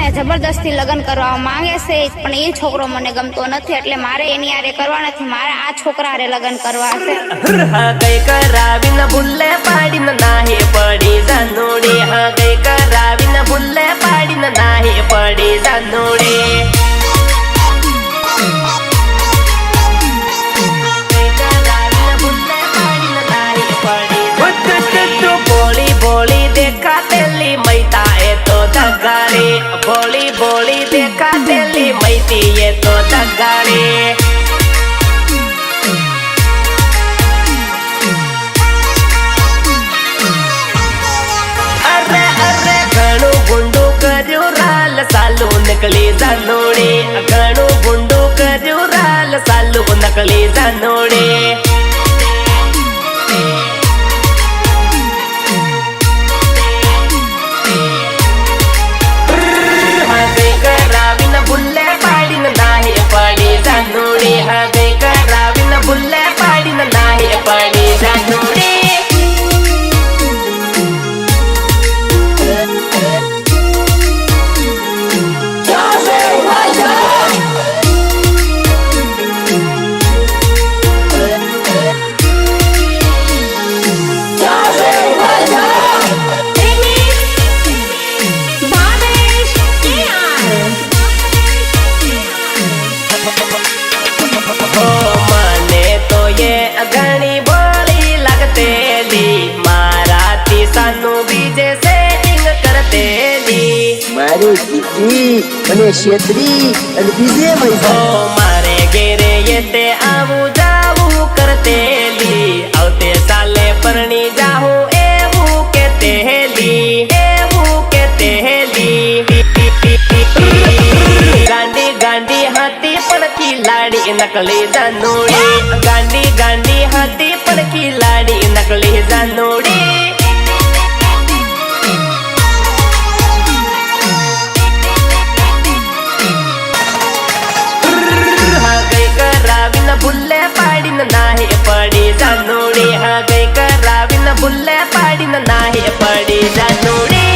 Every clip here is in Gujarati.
મને જબરદસ્તી લગ્ન કરવા માંગે છે, પણ એ છોકરો મને ગમતો નથી, એટલે મારે એની હારે કરવા નથી, મારે આ છોકરા હારે લગ્ન કરવા છે. કઈ કરાવીને ભૂલે પાડીને નાહી પડી જાનુડી, હા કઈ કરાવીને ભૂલે પાડીને નાહી પડી જાનુડી. ભોળી ભોળી દેખાતેલી મૈતા એ તો ધગાડી, ભોળી ભોળી દેખાતેલી મૈતી એ તો ધગાડી. અરે અરે ઘણું ગુંડું કર્યું રાલ સાલું નકલી જાનુડી, ઘણું ગુંડું કર્યું રાલ સાલું નકલી જાનુડી. ભૂલે પાડીને નાહી પડી જાનુડી, હા કઈ કરાવીને ભૂલે પાડીને નાહી પડી જાનુડી. ઘણી બોલી લાગતેલી મારાથી સાનું બીજે સેટિંગ કરતેલી, મારે દીકરી મને છેતરી અને બીજે મૈસા મારે ઘેરે તે આવું જાવું કરતેલી, આવતે સાલે પરણી જાહું એવું કેતેલી, એવું કેતેલી. ગાંડી ગાંડી હતી પણ ખીલાડી નકલી જાનુડી, ગાંડી ગાંડી હતી પણ ખીલાડી નકલી જાનુડી. હા કઈ કરાવીને ભૂલે પાડીને નાહી પડી જાનુડી, હા કઈ કરાવીને ભૂલે પાડીને નાહી પડી જાનુડી.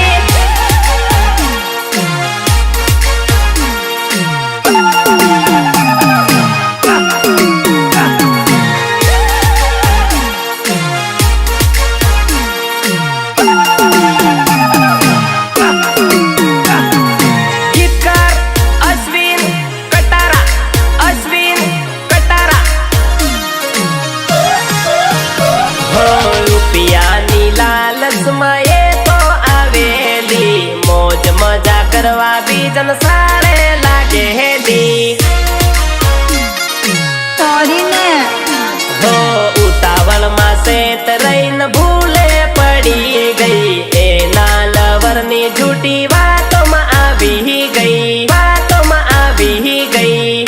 રૂપિયાની લાલચમાં એ તો આવેલી, મોજ મજા કરવા બીજન સારે લાગેલી. હો ઉતાવળમાં સેત રહીને ભૂલે પડી ગઈ, એના લવરની જૂઠી વાતોમાં આવી ગઈ, વાતોમાં આવી ગઈ.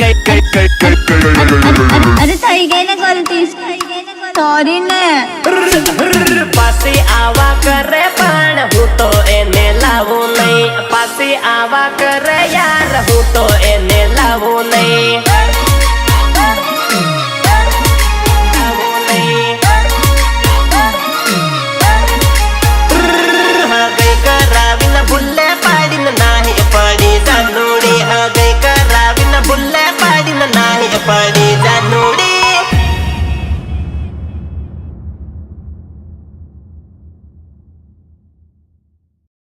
અરે થઈ ગઈ ને ગલતી, સોરી ને. પાછી આવા કરે પણ હું તો એને લાવું નહીં, પાછી આવા કરે યાર હું તો એને